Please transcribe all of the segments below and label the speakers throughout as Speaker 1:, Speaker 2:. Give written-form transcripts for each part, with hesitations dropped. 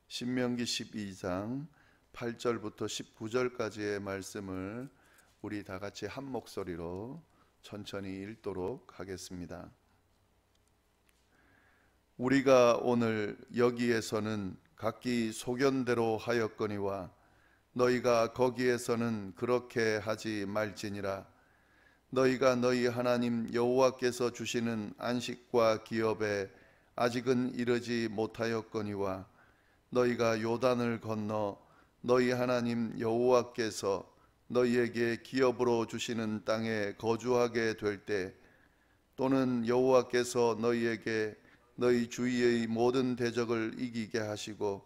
Speaker 1: 신명기 12장 8절부터 19절까지의 말씀을 우리 다 같이 한 목소리로 천천히 읽도록 하겠습니다. 우리가 오늘 여기에서는 각기 소견대로 하였거니와 너희가 거기에서는 그렇게 하지 말지니라. 너희가 너희 하나님 여호와께서 주시는 안식과 기업에 아직은 이르지 못하였거니와 너희가 요단을 건너 너희 하나님 여호와께서 너희에게 기업으로 주시는 땅에 거주하게 될 때, 또는 여호와께서 너희에게 너희 주위의 모든 대적을 이기게 하시고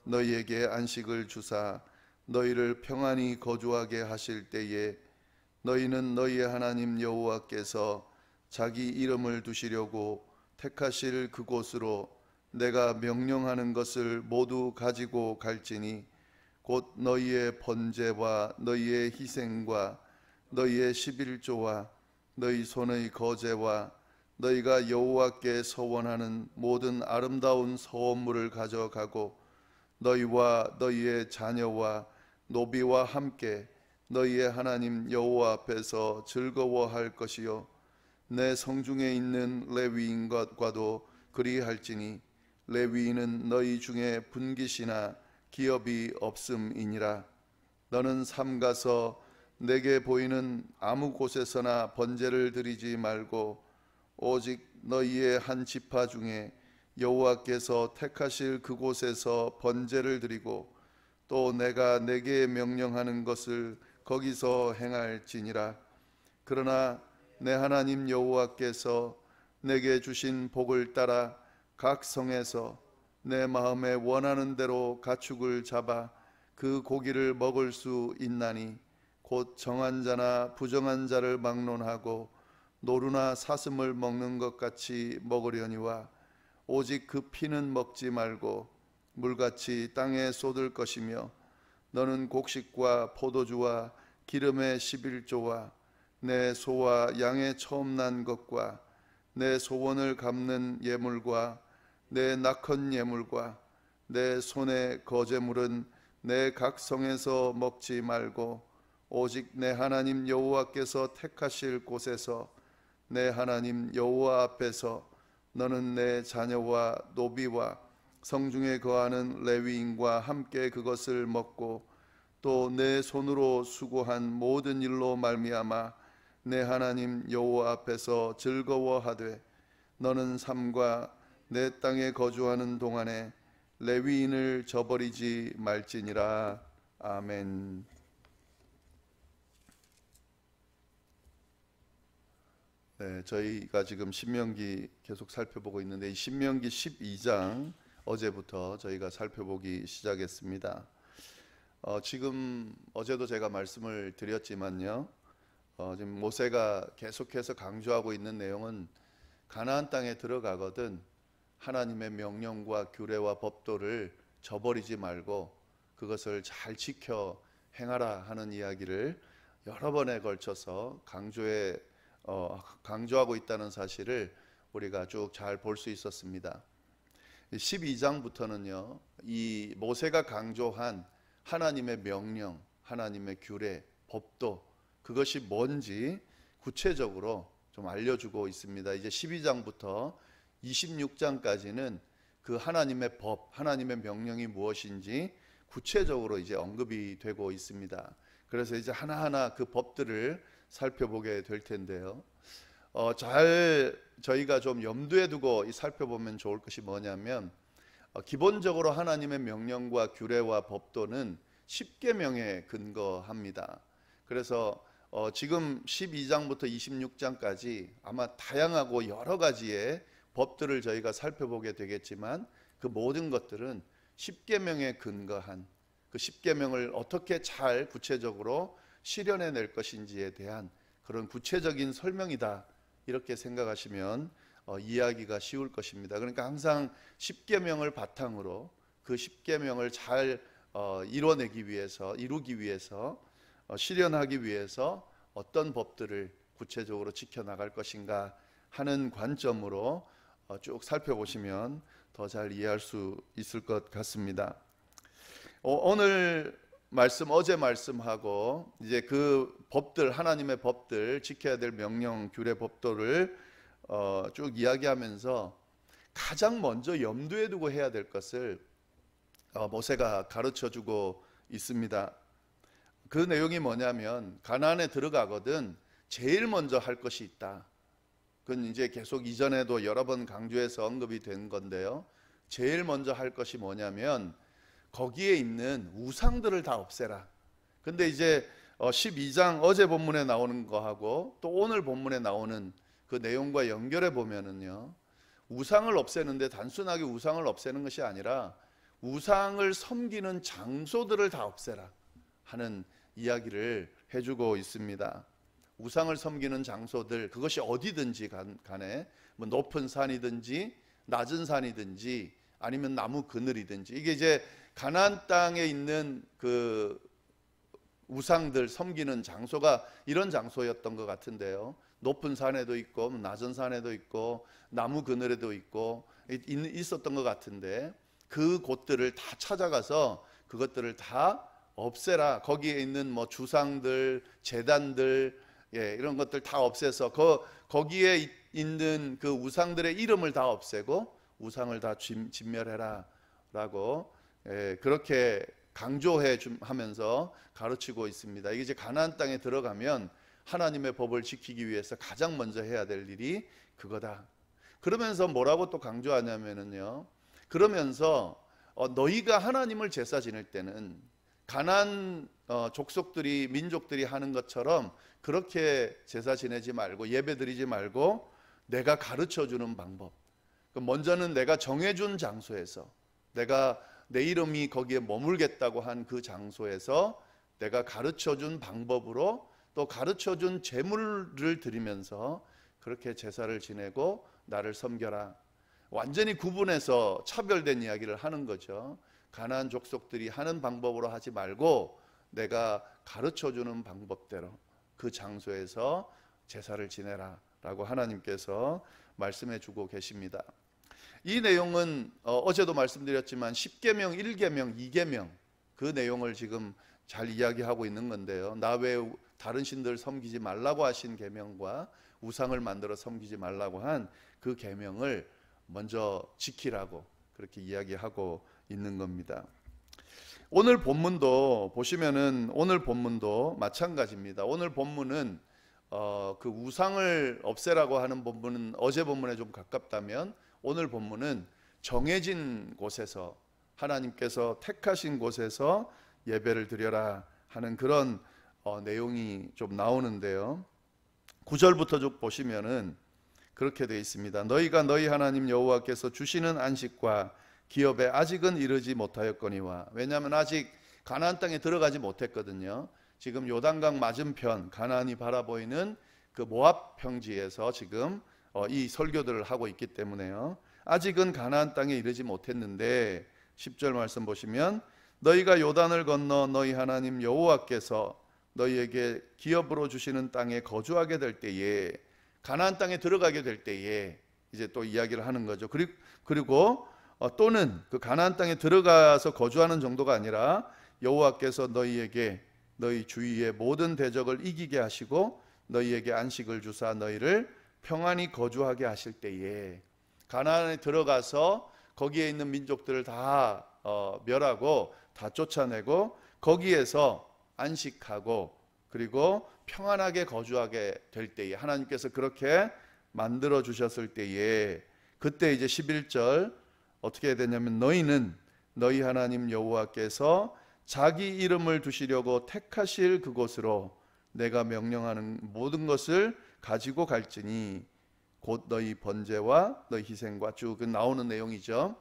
Speaker 1: 너희에게 안식을 주사 너희를 평안히 거주하게 하실 때에, 너희는 너희의 하나님 여호와께서 자기 이름을 두시려고 택하실 그곳으로 내가 명령하는 것을 모두 가지고 갈지니, 곧 너희의 번제와 너희의 희생과 너희의 11조와 너희 손의 거제와 너희가 여호와께 서원하는 모든 아름다운 서원물을 가져가고 너희와 너희의 자녀와 노비와 함께 너희의 하나님 여호와 앞에서 즐거워할 것이요 내 성중에 있는 레위인과도 그리할지니, 레위인은 너희 중에 분깃이나 기업이 없음이니라. 너는 삼가서 내게 보이는 아무 곳에서나 번제를 드리지 말고 오직 너희의 한 지파 중에 여호와께서 택하실 그곳에서 번제를 드리고 또 내가 내게 명령하는 것을 거기서 행할지니라. 그러나 내 하나님 여호와께서 내게 주신 복을 따라 각 성에서 내 마음에 원하는 대로 가축을 잡아 그 고기를 먹을 수 있나니, 곧 정한 자나 부정한 자를 막론하고 노루나 사슴을 먹는 것 같이 먹으려니와, 오직 그 피는 먹지 말고 물같이 땅에 쏟을 것이며, 너는 곡식과 포도주와 기름의 11조와 내 소와 양의 처음 난 것과 내 소원을 갚는 예물과 내 낙헌 예물과 내 손의 거제물은 내 각 성에서 먹지 말고 오직 내 하나님 여호와께서 택하실 곳에서 내 하나님 여호와 앞에서 너는 내 자녀와 노비와 성중에 거하는 레위인과 함께 그것을 먹고 또 내 손으로 수고한 모든 일로 말미암아 내 하나님 여호와 앞에서 즐거워하되, 너는 삼가 내 땅에 거주하는 동안에 레위인을 저버리지 말지니라. 아멘. 네, 저희가 지금 신명기 계속 살펴보고 있는데, 이 신명기 12장 어제부터 저희가 살펴보기 시작했습니다. 지금 어제도 제가 말씀을 드렸지만요, 지금 모세가 계속해서 강조하고 있는 내용은 가나안 땅에 들어가거든 하나님의 명령과 규례와 법도를 저버리지 말고 그것을 잘 지켜 행하라 하는 이야기를 여러 번에 걸쳐서 강조하고 있다는 사실을 우리가 쭉 잘 볼 수 있었습니다. 12장부터는요, 이 모세가 강조한 하나님의 명령, 하나님의 규례, 법도, 그것이 뭔지 구체적으로 좀 알려주고 있습니다. 이제 12장부터 26장까지는 그 하나님의 법, 하나님의 명령이 무엇인지 구체적으로 이제 언급이 되고 있습니다. 그래서 이제 하나하나 그 법들을 살펴보게 될 텐데요. 저희가 좀 염두에 두고 살펴보면 좋을 것이 뭐냐면, 기본적으로 하나님의 명령과 규례와 법도는 십계명에 근거합니다. 그래서 지금 12장부터 26장까지 아마 다양하고 여러 가지의 법들을 저희가 살펴보게 되겠지만, 그 모든 것들은 십계명에 근거한, 그 십계명을 어떻게 잘 구체적으로 실현해낼 것인지에 대한 그런 구체적인 설명이다, 이렇게 생각하시면 이해하기가 쉬울 것입니다. 그러니까 항상 십계명을 바탕으로 그 십계명을 잘 이루기 위해서 실현하기 위해서 어떤 법들을 구체적으로 지켜나갈 것인가 하는 관점으로 쭉 살펴보시면 더 잘 이해할 수 있을 것 같습니다. 오늘 말씀, 어제 말씀하고 이제 그 법들, 하나님의 법들, 지켜야 될 명령, 규례, 법도를 쭉 이야기하면서 가장 먼저 염두에 두고 해야 될 것을 모세가 가르쳐주고 있습니다. 그 내용이 뭐냐면 가나안에 들어가거든 제일 먼저 할 것이 있다. 그건 이제 계속 이전에도 여러 번 강조해서 언급이 된 건데요. 제일 먼저 할 것이 뭐냐면 거기에 있는 우상들을 다 없애라. 근데 이제 12장 어제 본문에 나오는 거하고 또 오늘 본문에 나오는 그 내용과 연결해 보면은요, 우상을 없애는데 단순하게 우상을 없애는 것이 아니라 우상을 섬기는 장소들을 다 없애라 하는 이야기를 해주고 있습니다. 우상을 섬기는 장소들, 그것이 어디든지 간에 뭐 높은 산이든지 낮은 산이든지 아니면 나무 그늘이든지, 이게 이제 가나안 땅에 있는 그 우상들 섬기는 장소가 이런 장소였던 것 같은데요. 높은 산에도 있고 낮은 산에도 있고 나무 그늘에도 있고 있었던 것 같은데, 그 곳들을 다 찾아가서 그것들을 다 없애라. 거기에 있는 뭐 주상들, 제단들, 이런 것들 다 없애서 거기에 있는 그 우상들의 이름을 다 없애고 우상을 다 진멸해라 라고 그렇게 강조해 하면서 가르치고 있습니다. 이게 이제 가나안 땅에 들어가면 하나님의 법을 지키기 위해서 가장 먼저 해야 될 일이 그거다. 그러면서 뭐라고 또 강조하냐면요, 그러면서 너희가 하나님을 제사 지낼 때는 가나안 족속들이, 민족들이 하는 것처럼 그렇게 제사 지내지 말고 예배 드리지 말고 내가 가르쳐주는 방법, 먼저는 내가 정해준 장소에서, 내가 내 이름이 거기에 머물겠다고 한 그 장소에서 내가 가르쳐준 방법으로 또 가르쳐준 제물을 드리면서 그렇게 제사를 지내고 나를 섬겨라. 완전히 구분해서 차별된 이야기를 하는 거죠. 가나안 족속들이 하는 방법으로 하지 말고 내가 가르쳐주는 방법대로 그 장소에서 제사를 지내라 라고 하나님께서 말씀해 주고 계십니다. 이 내용은 어제도 말씀드렸지만 10계명, 1계명, 2계명 그 내용을 지금 잘 이야기하고 있는 건데요. 나 외에 다른 신들 섬기지 말라고 하신 계명과 우상을 만들어 섬기지 말라고 한 그 계명을 먼저 지키라고 그렇게 이야기하고 있는 겁니다. 오늘 본문도 보시면은 오늘 본문도 마찬가지입니다. 오늘 본문은 그 우상을 없애라고 하는 본문은 어제 본문에 좀 가깝다면, 오늘 본문은 정해진 곳에서, 하나님께서 택하신 곳에서 예배를 드려라 하는 그런 내용이 좀 나오는데요. 9절부터 쭉 보시면은 그렇게 되어 있습니다. 너희가 너희 하나님 여호와께서 주시는 안식과 기업에 아직은 이르지 못하였거니와. 왜냐하면 아직 가나안 땅에 들어가지 못했거든요. 지금 요단강 맞은편 가나안이 바라보이는 그 모압 평지에서 지금 이 설교들을 하고 있기 때문에요. 아직은 가나안 땅에 이르지 못했는데 10절 말씀 보시면 너희가 요단을 건너 너희 하나님 여호와께서 너희에게 기업으로 주시는 땅에 거주하게 될 때에, 가나안 땅에 들어가게 될 때에 이제 또 이야기를 하는 거죠. 그리고 또는 그 가나안 땅에 들어가서 거주하는 정도가 아니라 여호와께서 너희에게 너희 주위의 모든 대적을 이기게 하시고 너희에게 안식을 주사 너희를 평안히 거주하게 하실 때에, 가나안에 들어가서 거기에 있는 민족들을 다 멸하고 다 쫓아내고 거기에서 안식하고 그리고 평안하게 거주하게 될 때에, 하나님께서 그렇게 만들어 주셨을 때에, 그때 이제 11절 어떻게 해야 되냐면 너희는 너희 하나님 여호와께서 자기 이름을 두시려고 택하실 그곳으로 내가 명령하는 모든 것을 가지고 갈지니 곧 너희 번제와 너희 희생과 쭉 나오는 내용이죠.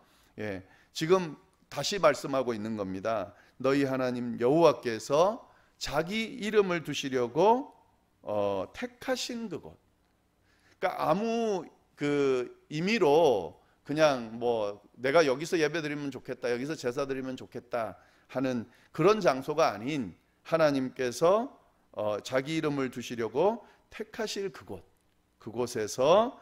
Speaker 1: 지금 다시 말씀하고 있는 겁니다. 너희 하나님 여호와께서 자기 이름을 두시려고 택하신 그곳. 그러니까 아무 그 임의로 그냥 뭐 내가 여기서 예배드리면 좋겠다, 여기서 제사 드리면 좋겠다 하는 그런 장소가 아닌, 하나님께서 자기 이름을 두시려고 택하실 그곳, 그곳에서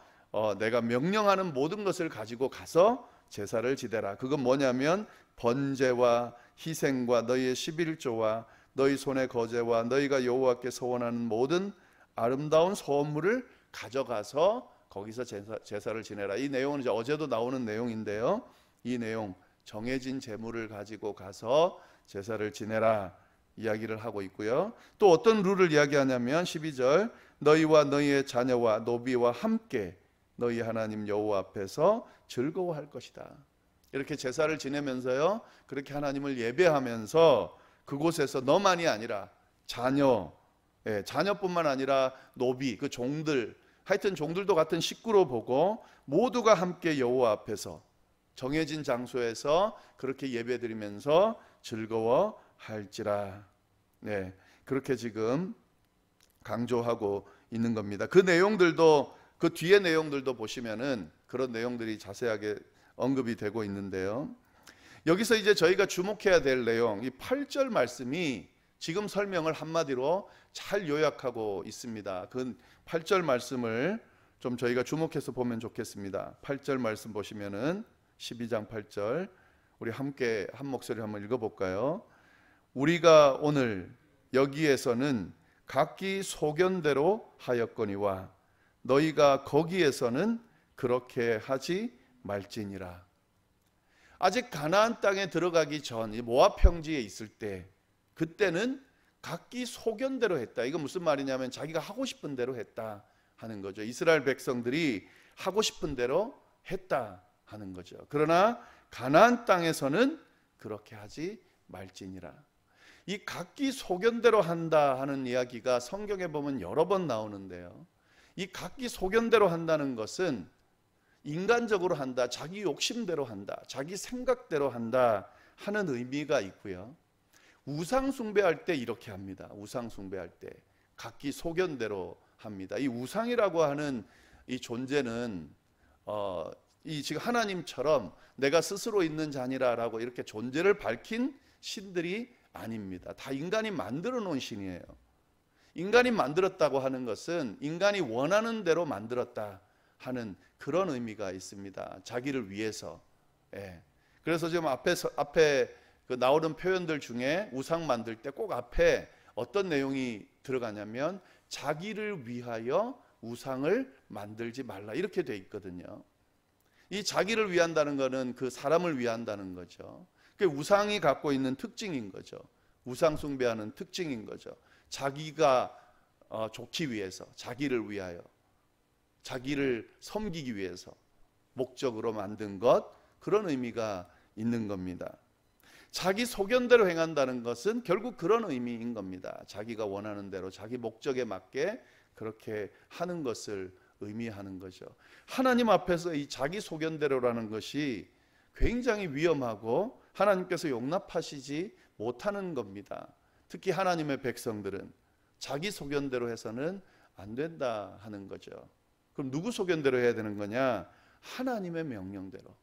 Speaker 1: 내가 명령하는 모든 것을 가지고 가서 제사를 지내라. 그건 뭐냐면 번제와 희생과 너희의 11조와 너희 손의 거제와 너희가 여호와께 서원하는 모든 아름다운 소원물을 가져가서 거기서 제사를 지내라. 이 내용은 이제 어제도 나오는 내용인데요. 이 내용, 정해진 제물을 가지고 가서 제사를 지내라 이야기를 하고 있고요. 또 어떤 룰을 이야기하냐면 12절 너희와 너희의 자녀와 노비와 함께 너희 하나님 여호와 앞에서 즐거워할 것이다. 이렇게 제사를 지내면서요, 그렇게 하나님을 예배하면서 그곳에서 너만이 아니라 자녀, 자녀뿐만 아니라 노비, 그 종들, 하여튼 종들도 같은 식구로 보고 모두가 함께 여호와 앞에서 정해진 장소에서 그렇게 예배드리면서 즐거워할지라. 네, 그렇게 지금 강조하고 있는 겁니다. 그 내용들도, 그 뒤에 내용들도 보시면은 그런 내용들이 자세하게 언급이 되고 있는데요. 여기서 이제 저희가 주목해야 될 내용, 이 8절 말씀이 지금 설명을 한마디로 잘 요약하고 있습니다. 그 8절 말씀을 좀 저희가 주목해서 보면 좋겠습니다. 8절 말씀 보시면은 12장 8절 우리 함께 한 목소리 한번 읽어볼까요? 우리가 오늘 여기에서는 각기 소견대로 하였거니와 너희가 거기에서는 그렇게 하지 말지니라. 아직 가나안 땅에 들어가기 전 모압 평지에 있을 때 그때는 각기 소견대로 했다. 이건 무슨 말이냐면 자기가 하고 싶은 대로 했다 하는 거죠. 이스라엘 백성들이 하고 싶은 대로 했다 하는 거죠. 그러나 가나안 땅에서는 그렇게 하지 말지니라. 이 각기 소견대로 한다 하는 이야기가 성경에 보면 여러 번 나오는데요. 이 각기 소견대로 한다는 것은 인간적으로 한다, 자기 욕심대로 한다, 자기 생각대로 한다 하는 의미가 있고요. 우상 숭배할 때 이렇게 합니다. 우상 숭배할 때 각기 소견대로 합니다. 이 우상이라고 하는 이 존재는 이 지금 하나님처럼 내가 스스로 있는 자니라라고 이렇게 존재를 밝힌 신들이 아닙니다. 다 인간이 만들어 놓은 신이에요. 인간이 만들었다고 하는 것은 인간이 원하는 대로 만들었다 하는 그런 의미가 있습니다. 자기를 위해서. 예. 그래서 지금 앞에 그 나오는 표현들 중에 우상 만들 때 꼭 앞에 어떤 내용이 들어가냐면 자기를 위하여 우상을 만들지 말라 이렇게 돼 있거든요. 이 자기를 위한다는 것은 그 사람을 위한다는 거죠. 그게 우상이 갖고 있는 특징인 거죠. 우상 숭배하는 특징인 거죠. 자기가 좋기 위해서, 자기를 위하여, 자기를 섬기기 위해서 목적으로 만든 것, 그런 의미가 있는 겁니다. 자기 소견대로 행한다는 것은 결국 그런 의미인 겁니다. 자기가 원하는 대로 자기 목적에 맞게 그렇게 하는 것을 의미하는 거죠. 하나님 앞에서 이 자기 소견대로라는 것이 굉장히 위험하고 하나님께서 용납하시지 못하는 겁니다. 특히 하나님의 백성들은 자기 소견대로 해서는 안 된다 하는 거죠. 그럼 누구 소견대로 해야 되는 거냐? 하나님의 명령대로,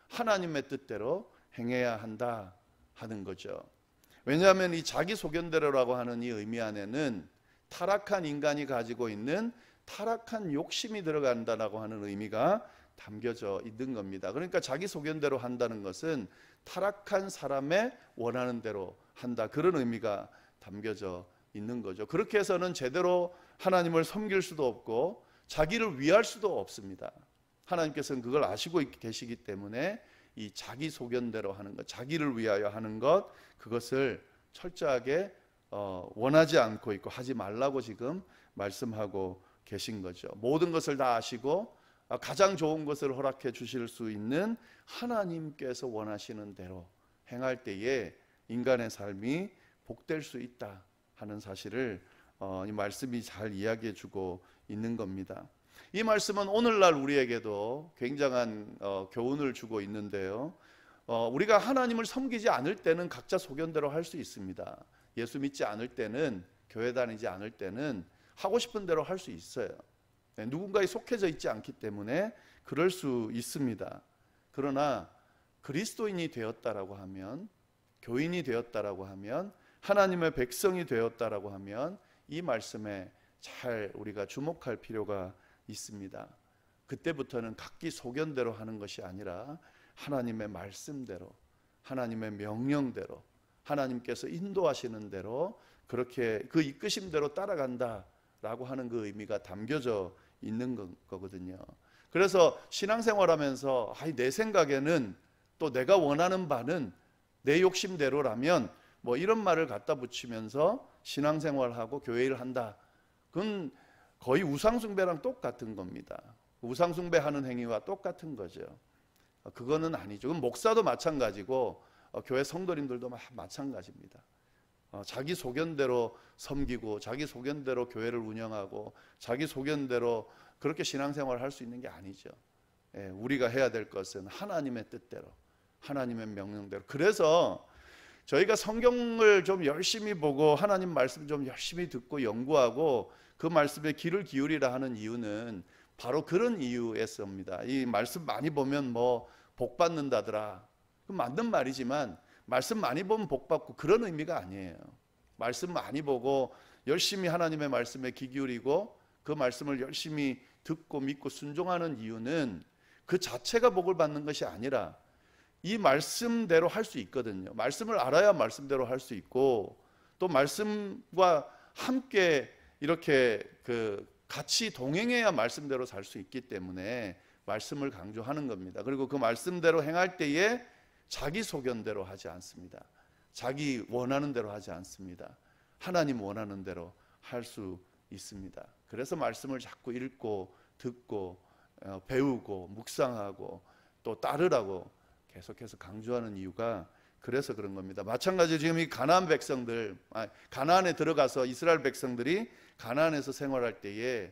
Speaker 1: 하나님의 뜻대로 행해야 한다 하는 거죠. 왜냐하면 이 자기 소견대로라고 하는 이 의미 안에는 타락한 인간이 가지고 있는 타락한 욕심이 들어간다라고 하는 의미가 담겨져 있는 겁니다. 그러니까 자기 소견대로 한다는 것은 타락한 사람의 원하는 대로 한다, 그런 의미가 담겨져 있는 거죠. 그렇게 해서는 제대로 하나님을 섬길 수도 없고 자기를 위할 수도 없습니다. 하나님께서는 그걸 아시고 계시기 때문에 이 자기 소견대로 하는 것, 자기를 위하여 하는 것, 그것을 철저하게 원하지 않고 있고 하지 말라고 지금 말씀하고 계신 거죠. 모든 것을 다 아시고 가장 좋은 것을 허락해 주실 수 있는 하나님께서 원하시는 대로 행할 때에 인간의 삶이 복될 수 있다 하는 사실을 이 말씀이 잘 이야기해 주고 있는 겁니다. 이 말씀은 오늘날 우리에게도 굉장한 교훈을 주고 있는데요. 우리가 하나님을 섬기지 않을 때는 각자 소견대로 할 수 있습니다. 예수 믿지 않을 때는, 교회 다니지 않을 때는 하고 싶은 대로 할 수 있어요. 누군가에 속해져 있지 않기 때문에 그럴 수 있습니다. 그러나 그리스도인이 되었다라고 하면, 교인이 되었다라고 하면, 하나님의 백성이 되었다라고 하면 이 말씀에 잘 우리가 주목할 필요가 있습니다. 그때부터는 각기 소견대로 하는 것이 아니라 하나님의 말씀대로, 하나님의 명령대로, 하나님께서 인도하시는 대로 그렇게 그 이끄심대로 따라간다라고 하는 그 의미가 담겨져 있는 거거든요. 그래서 신앙생활하면서 내 생각에는, 또 내가 원하는 바는 내 욕심대로라면 뭐 이런 말을 갖다 붙이면서 신앙생활하고 교회를 한다, 그건 거의 우상숭배랑 똑같은 겁니다. 우상숭배하는 행위와 똑같은 거죠. 그거는 아니죠. 그럼 목사도 마찬가지고 교회 성도님들도 마찬가지입니다. 자기 소견대로 섬기고 자기 소견대로 교회를 운영하고 자기 소견대로 그렇게 신앙생활을 할 수 있는 게 아니죠. 우리가 해야 될 것은 하나님의 뜻대로, 하나님의 명령대로. 그래서 저희가 성경을 좀 열심히 보고 하나님 말씀 좀 열심히 듣고 연구하고 그 말씀에 귀를 기울이라 하는 이유는 바로 그런 이유에서입니다. 이 말씀 많이 보면 뭐 복 받는다더라, 그 맞는 말이지만 말씀 많이 보면 복 받고 그런 의미가 아니에요. 말씀 많이 보고 열심히 하나님의 말씀에 귀 기울이고 그 말씀을 열심히 듣고 믿고 순종하는 이유는 그 자체가 복을 받는 것이 아니라 이 말씀대로 할 수 있거든요. 말씀을 알아야 말씀대로 할 수 있고, 또 말씀과 함께 이렇게 같이 동행해야 말씀대로 살 수 있기 때문에 말씀을 강조하는 겁니다. 그리고 그 말씀대로 행할 때에 자기 소견대로 하지 않습니다. 자기 원하는 대로 하지 않습니다. 하나님 원하는 대로 할 수 있습니다. 그래서 말씀을 자꾸 읽고 듣고 배우고 묵상하고 또 따르라고 계속해서 강조하는 이유가 그래서 그런 겁니다. 마찬가지로 지금 이 가나안 백성들, 가나안에 들어가서 이스라엘 백성들이 가나안에서 생활할 때에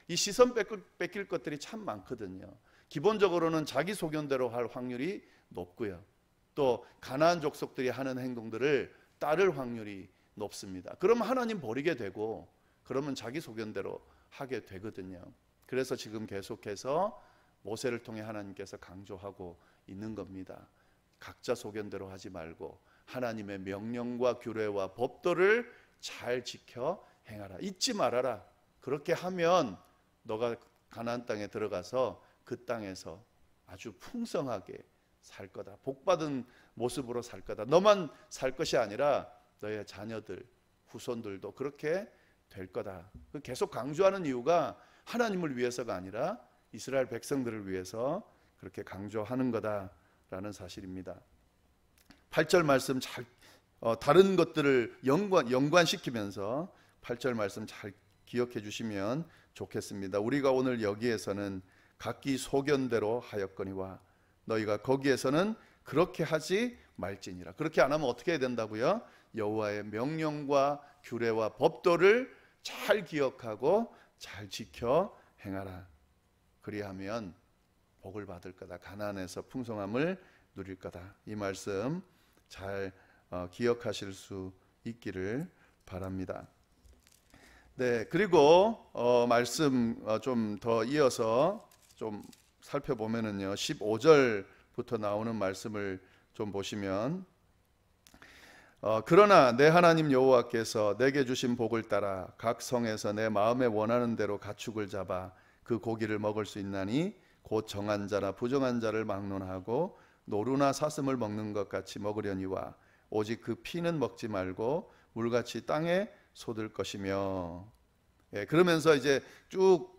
Speaker 1: 이 시선 뺏길 것들이 참 많거든요. 기본적으로는 자기 소견대로 할 확률이 높고요. 또 가나안 족속들이 하는 행동들을 따를 확률이 높습니다. 그러면 하나님 버리게 되고 그러면 자기 소견대로 하게 되거든요. 그래서 지금 계속해서 모세를 통해 하나님께서 강조하고 있는 겁니다. 각자 소견대로 하지 말고 하나님의 명령과 규례와 법도를 잘 지켜 행하라. 잊지 말아라. 그렇게 하면 너가 가나안 땅에 들어가서 그 땅에서 아주 풍성하게 살 거다. 복받은 모습으로 살 거다. 너만 살 것이 아니라 너의 자녀들, 후손들도 그렇게 될 거다. 계속 강조하는 이유가 하나님을 위해서가 아니라 이스라엘 백성들을 위해서 그렇게 강조하는 거다라는 사실입니다. 8절 말씀 잘 다른 것들을 연관시키면서 8절 말씀 잘 기억해 주시면 좋겠습니다. 우리가 오늘 여기에서는 각기 소견대로 하였거니와 너희가 거기에서는 그렇게 하지 말지니라. 그렇게 안 하면 어떻게 해야 된다고요? 여호와의 명령과 규례와 법도를 잘 기억하고 잘 지켜 행하라. 그리하면 복을 받을 거다. 가나안에서 풍성함을 누릴 거다. 이 말씀 잘 기억하실 수 있기를 바랍니다. 네, 그리고 말씀 좀 더 이어서 좀 살펴보면은요, 15절부터 나오는 말씀을 좀 보시면, 그러나 내 하나님 여호와께서 내게 주신 복을 따라 각 성에서 내 마음에 원하는 대로 가축을 잡아 그 고기를 먹을 수 있나니 곧 정한 자나 부정한 자를 막론하고 노루나 사슴을 먹는 것 같이 먹으려니와 오직 그 피는 먹지 말고 물같이 땅에 쏟을 것이며. 그러면서 이제 쭉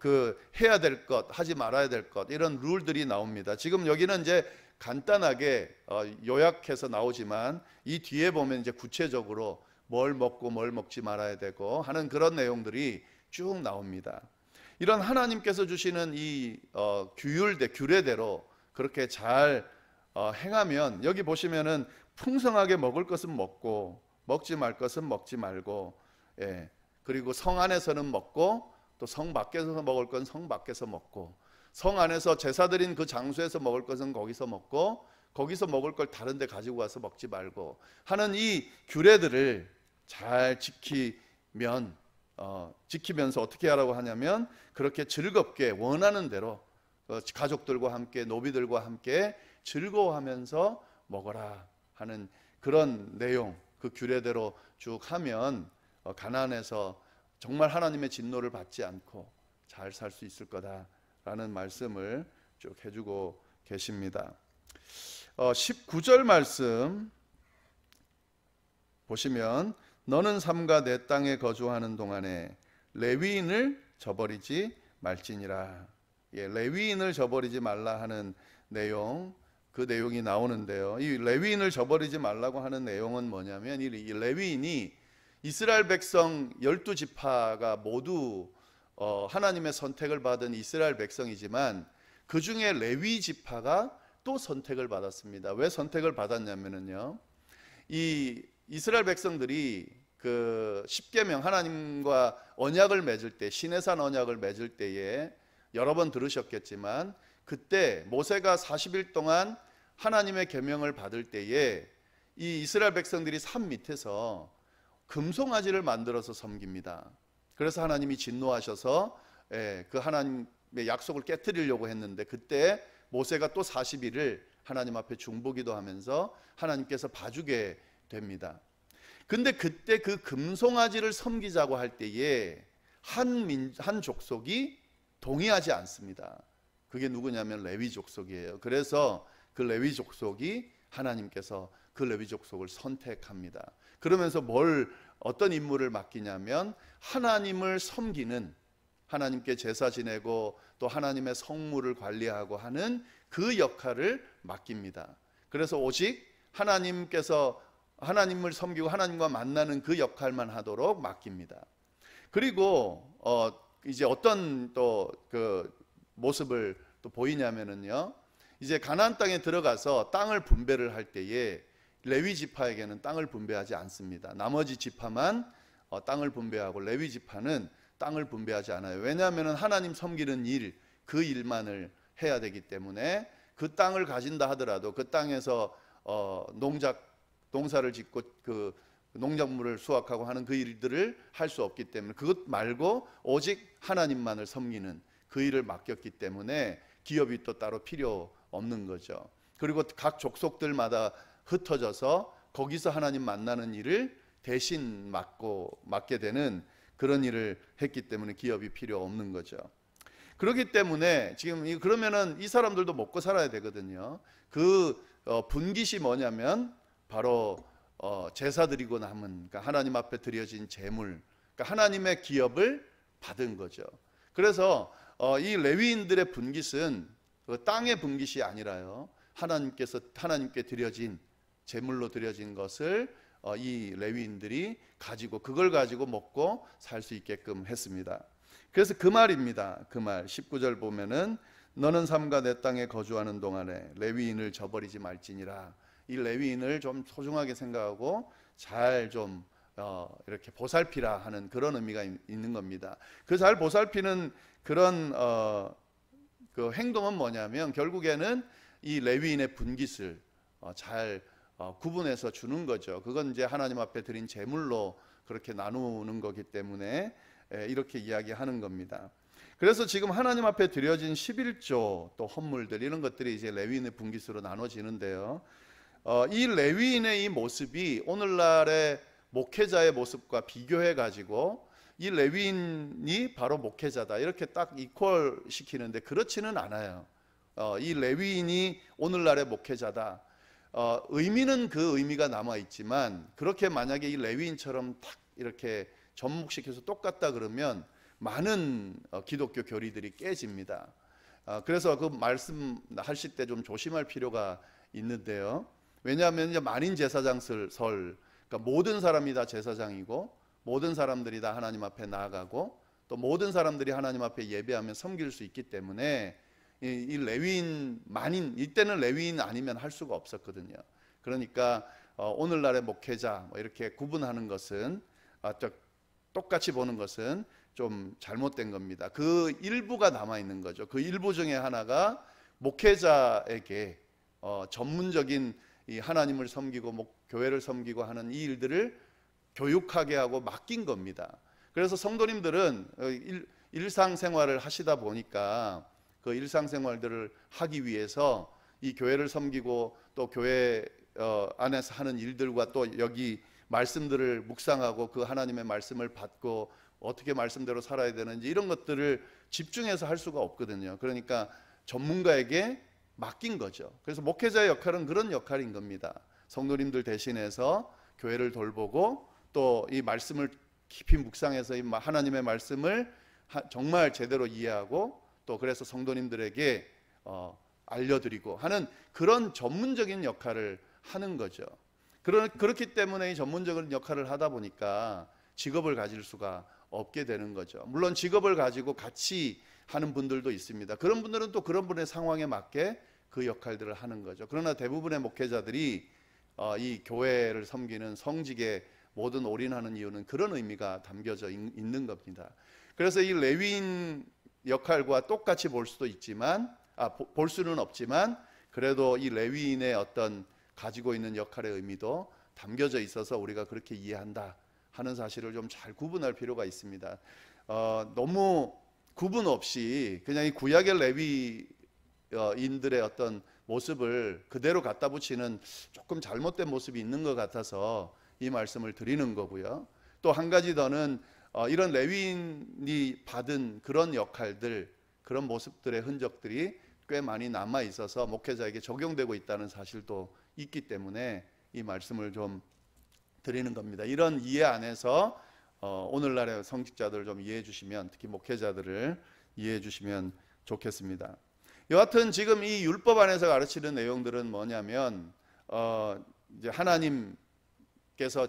Speaker 1: 해야 될 것, 하지 말아야 될 것, 이런 룰들이 나옵니다. 지금 여기는 이제 간단하게 요약해서 나오지만 이 뒤에 보면 이제 구체적으로 뭘 먹고 뭘 먹지 말아야 되고 하는 그런 내용들이 쭉 나옵니다. 이런 하나님께서 주시는 이 규례대로 그렇게 잘 행하면, 여기 보시면은 풍성하게 먹을 것은 먹고 먹지 말 것은 먹지 말고, 그리고 성 안에서는 먹고 또 성 밖에서 먹을 건 성 밖에서 먹고, 성 안에서 제사 드린 그 장소에서 먹을 것은 거기서 먹고 거기서 먹을 걸 다른 데 가지고 와서 먹지 말고 하는 이 규례들을 잘 지키면서 어떻게 하라고 하냐면, 그렇게 즐겁게 원하는 대로 가족들과 함께 노비들과 함께 즐거워하면서 먹어라 하는 그런 내용, 그 규례대로 쭉 하면 가나안에서 정말 하나님의 진노를 받지 않고 잘 살 수 있을 거다라는 말씀을 쭉 해주고 계십니다. 19절 말씀 보시면 너는 삼가 내 땅에 거주하는 동안에 레위인을 저버리지 말지니라. 예, 레위인을 저버리지 말라 하는 내용, 그 내용이 나오는데요. 이 레위인을 저버리지 말라고 하는 내용은 뭐냐면 이 레위인이 이스라엘 백성 12지파가 모두 하나님의 선택을 받은 이스라엘 백성이지만 그 중에 레위 지파가 또 선택을 받았습니다. 왜 선택을 받았냐면요, 이 이스라엘 백성들이 그 십계명, 하나님과 언약을 맺을 때, 시내산 언약을 맺을 때에 여러 번 들으셨겠지만 그때 모세가 40일 동안 하나님의 계명을 받을 때에 이 이스라엘 백성들이 산 밑에서 금송아지를 만들어서 섬깁니다. 그래서 하나님이 진노하셔서 그 하나님의 약속을 깨뜨리려고 했는데 그때 모세가 또 40일을 하나님 앞에 중보기도 하면서 하나님께서 봐주게 됩니다. 근데 그때 그 금송아지를 섬기자고 할 때에 한 족속이 동의하지 않습니다. 그게 누구냐면 레위 족속이에요. 그래서 그 레위 족속이 하나님께서 그 레위 족속을 선택합니다. 그러면서 어떤 임무를 맡기냐면 하나님을 섬기는, 하나님께 제사 지내고 또 하나님의 성물을 관리하고 하는 그 역할을 맡깁니다. 그래서 오직 하나님을 섬기고 하나님과 만나는 그 역할만 하도록 맡깁니다. 그리고 이제 어떤 또 그 모습을 또 보이냐면은요, 이제 가나안 땅에 들어가서 땅을 분배를 할 때에 레위 지파에게는 땅을 분배하지 않습니다. 나머지 지파만 땅을 분배하고 레위 지파는 땅을 분배하지 않아요. 왜냐하면 하나님 섬기는 일, 그 일만을 해야 되기 때문에 그 땅을 가진다 하더라도 그 땅에서 농사를 짓고 그 농작물을 수확하고 하는 그 일들을 할 수 없기 때문에 그것 말고 오직 하나님만을 섬기는 그 일을 맡겼기 때문에 기업이 또 따로 필요 없는 거죠. 그리고 각 족속들마다 흩어져서 거기서 하나님 만나는 일을 대신 맡게 되는 그런 일을 했기 때문에 기업이 필요 없는 거죠. 그렇기 때문에 지금 그러면은 이 사람들도 먹고 살아야 되거든요. 그 분깃이 뭐냐면 바로 제사 드리고 남은, 그러니까 하나님 앞에 드려진 제물, 그러니까 하나님의 기업을 받은 거죠. 그래서 이 레위인들의 분깃은 그 땅의 분깃이 아니라요, 하나님께 드려진 제물로 드려진 것을 이 레위인들이 가지고 그걸 가지고 먹고 살 수 있게끔 했습니다. 그래서 그 말입니다. 그 말 19절 보면은 너는 삼가 내 땅에 거주하는 동안에 레위인을 저버리지 말지니라. 이 레위인을 좀 소중하게 생각하고 잘 좀 이렇게 보살피라 하는 그런 의미가 있는 겁니다. 그 잘 보살피는 그런 그 행동은 뭐냐면 결국에는 이 레위인의 분깃을 잘 구분해서 주는 거죠. 그건 이제 하나님 앞에 드린 제물로 그렇게 나누는 거기 때문에 이렇게 이야기하는 겁니다. 그래서 지금 하나님 앞에 드려진 11조 또 헌물들 이런 것들이 이제 레위인의 분깃으로 나눠지는데요. 이 레위인의 이 모습이 오늘날의 목회자의 모습과 비교해 가지고 이 레위인이 바로 목회자다 이렇게 딱 이퀄 시키는데 그렇지는 않아요. 이 레위인이 오늘날의 목회자다. 의미는 그 의미가 남아 있지만 그렇게 만약에 이 레위인처럼 딱 이렇게 접목시켜서 똑같다 그러면 많은 기독교 교리들이 깨집니다. 그래서 그 말씀하실 때 좀 조심할 필요가 있는데요. 왜냐하면 이제 만인 제사장 그러니까 모든 사람이 다 제사장이고 모든 사람들이 다 하나님 앞에 나아가고 또 모든 사람들이 하나님 앞에 예배하며 섬길 수 있기 때문에 이 레위인 이때는 레위인 아니면 할 수가 없었거든요. 그러니까 오늘날의 목회자 이렇게 구분하는 것은 똑같이 보는 것은 좀 잘못된 겁니다. 그 일부가 남아 있는 거죠. 그 일부 중에 하나가 목회자에게 전문적인 이 하나님을 섬기고 교회를 섬기고 하는 이 일들을 교육하게 하고 맡긴 겁니다. 그래서 성도님들은 일상생활을 하시다 보니까 그 일상생활들을 하기 위해서 이 교회를 섬기고 또 교회 안에서 하는 일들과 또 여기 말씀들을 묵상하고 그 하나님의 말씀을 받고 어떻게 말씀대로 살아야 되는지 이런 것들을 집중해서 할 수가 없거든요. 그러니까 전문가에게 맡긴 거죠. 그래서 목회자의 역할은 그런 역할인 겁니다. 성도님들 대신해서 교회를 돌보고 또 이 말씀을 깊이 묵상해서 이 하나님의 말씀을 정말 제대로 이해하고 또 그래서 성도님들에게 알려드리고 하는 그런 전문적인 역할을 하는 거죠. 그렇기 때문에 이 전문적인 역할을 하다 보니까 직업을 가질 수가 없게 되는 거죠. 물론 직업을 가지고 같이 하는 분들도 있습니다. 그런 분들은 또 그런 분의 상황에 맞게 그 역할들을 하는 거죠. 그러나 대부분의 목회자들이 이 교회를 섬기는 성직에 모든 올인하는 이유는 그런 의미가 담겨져 있는 겁니다. 그래서 이 레위인 역할과 똑같이 볼 수도 있지만 볼 수는 없지만 그래도 이 레위인의 어떤 가지고 있는 역할의 의미도 담겨져 있어서 우리가 그렇게 이해한다 하는 사실을 좀 잘 구분할 필요가 있습니다. 너무 구분 없이 그냥 이 구약의 레위인들의 어떤 모습을 그대로 갖다 붙이는 조금 잘못된 모습이 있는 것 같아서 이 말씀을 드리는 거고요. 또 한 가지 더는 이런 레위인이 받은 그런 역할들, 그런 모습들의 흔적들이 꽤 많이 남아 있어서 목회자에게 적용되고 있다는 사실도 있기 때문에 이 말씀을 좀 드리는 겁니다. 이런 이해 안에서 오늘날의 성직자들을 좀 이해해 주시면, 특히 목회자들을 이해해 주시면 좋겠습니다. 여하튼 지금 이 율법 안에서 가르치는 내용들은 뭐냐면 이제 하나님께서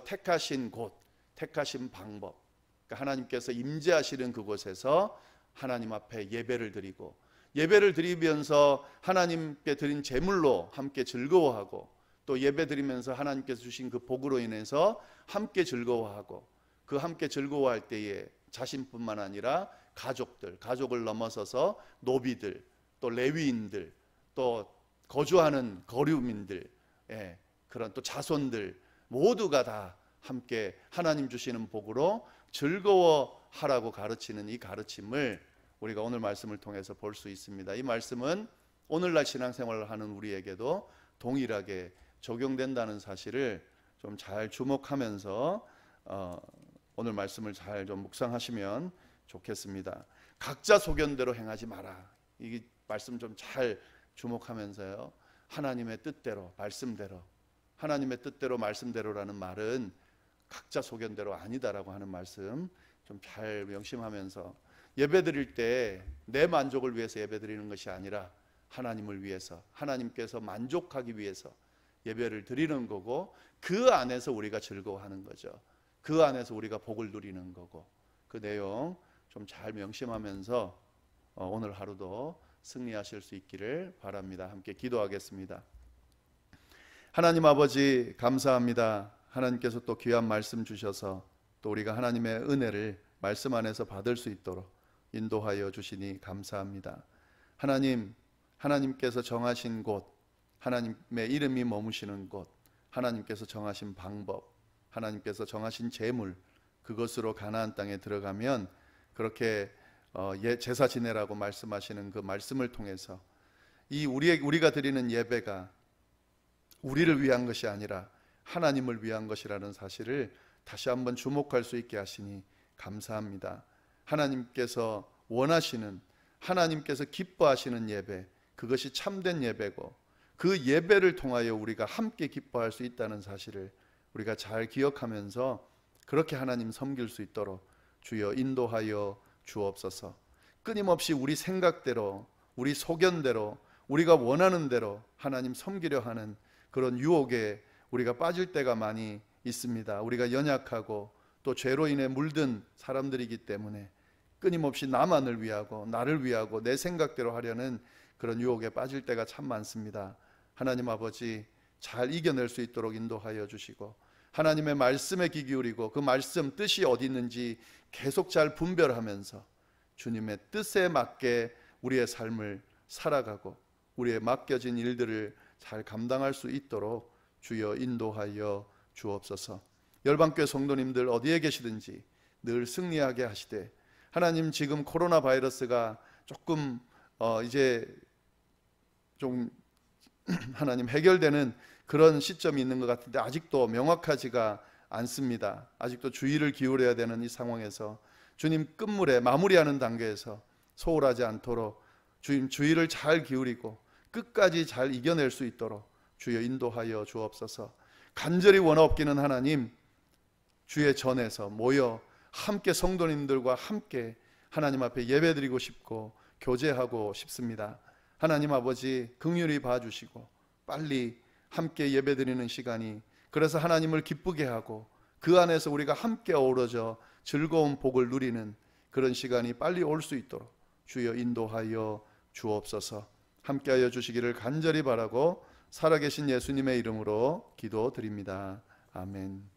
Speaker 1: 택하신 곳, 택하신 방법, 그러니까 하나님께서 임재하시는 그곳에서 하나님 앞에 예배를 드리고, 예배를 드리면서 하나님께 드린 제물로 함께 즐거워하고, 또 예배 드리면서 하나님께서 주신 그 복으로 인해서 함께 즐거워하고, 그 함께 즐거워할 때에 자신뿐만 아니라 가족을 넘어서서 노비들, 또 레위인들, 또 거주하는 거류민들, 그런 또 자손들 모두가 다 함께 하나님 주시는 복으로 즐거워하라고 가르치는 이 가르침을 우리가 오늘 말씀을 통해서 볼 수 있습니다. 이 말씀은 오늘날 신앙생활을 하는 우리에게도 동일하게 적용된다는 사실을 좀 잘 주목하면서 오늘 말씀을 잘 좀 묵상하시면 좋겠습니다. 각자 소견대로 행하지 마라. 이 말씀 좀 잘 주목하면서요. 하나님의 뜻대로, 말씀대로, 하나님의 뜻대로 말씀대로라는 말은 각자 소견대로 아니다라고 하는 말씀 좀 잘 명심하면서 예배 드릴 때 내 만족을 위해서 예배 드리는 것이 아니라 하나님을 위해서, 하나님께서 만족하기 위해서 예배를 드리는 거고, 그 안에서 우리가 즐거워하는 거죠. 그 안에서 우리가 복을 누리는 거고, 그 내용 좀 잘 명심하면서 오늘 하루도 승리하실 수 있기를 바랍니다. 함께 기도하겠습니다. 하나님 아버지 감사합니다. 하나님께서 또 귀한 말씀 주셔서 또 우리가 하나님의 은혜를 말씀 안에서 받을 수 있도록 인도하여 주시니 감사합니다. 하나님께서 정하신 곳, 하나님의 이름이 머무시는 곳, 하나님께서 정하신 방법, 하나님께서 정하신 제물, 그것으로 가나안 땅에 들어가면 그렇게 제사 지내라고 말씀하시는 그 말씀을 통해서 이 우리가 드리는 예배가 우리를 위한 것이 아니라 하나님을 위한 것이라는 사실을 다시 한번 주목할 수 있게 하시니 감사합니다. 하나님께서 원하시는, 하나님께서 기뻐하시는 예배, 그것이 참된 예배고, 그 예배를 통하여 우리가 함께 기뻐할 수 있다는 사실을 우리가 잘 기억하면서 그렇게 하나님 섬길 수 있도록 주여 인도하여 주옵소서. 끊임없이 우리 생각대로, 우리 소견대로, 우리가 원하는 대로 하나님 섬기려 하는 그런 유혹에 우리가 빠질 때가 많이 있습니다. 우리가 연약하고 또 죄로 인해 물든 사람들이기 때문에 끊임없이 나만을 위하고 나를 위하고 내 생각대로 하려는 그런 유혹에 빠질 때가 참 많습니다. 하나님 아버지 잘 이겨낼 수 있도록 인도하여 주시고, 하나님의 말씀에 귀 기울이고 그 말씀 뜻이 어디 있는지 계속 잘 분별하면서 주님의 뜻에 맞게 우리의 삶을 살아가고 우리의 맡겨진 일들을 잘 감당할 수 있도록 주여 인도하여 주옵소서. 열방교회 성도님들 어디에 계시든지 늘 승리하게 하시되, 하나님 지금 코로나 바이러스가 조금 이제 좀 하나님 해결되는 그런 시점이 있는 것 같은데 아직도 명확하지가 않습니다. 아직도 주의를 기울여야 되는 이 상황에서 주님 끝물에 마무리하는 단계에서 소홀하지 않도록 주님 주의를 잘 기울이고 끝까지 잘 이겨낼 수 있도록 주여 인도하여 주옵소서. 간절히 원하옵기는 하나님, 주의 전에서 모여 함께 성도님들과 함께 하나님 앞에 예배드리고 싶고 교제하고 싶습니다. 하나님 아버지 긍휼히 봐주시고 빨리 함께 예배드리는 시간이, 그래서 하나님을 기쁘게 하고 그 안에서 우리가 함께 어우러져 즐거운 복을 누리는 그런 시간이 빨리 올 수 있도록 주여 인도하여 주옵소서. 함께하여 주시기를 간절히 바라고 살아계신 예수님의 이름으로 기도드립니다. 아멘.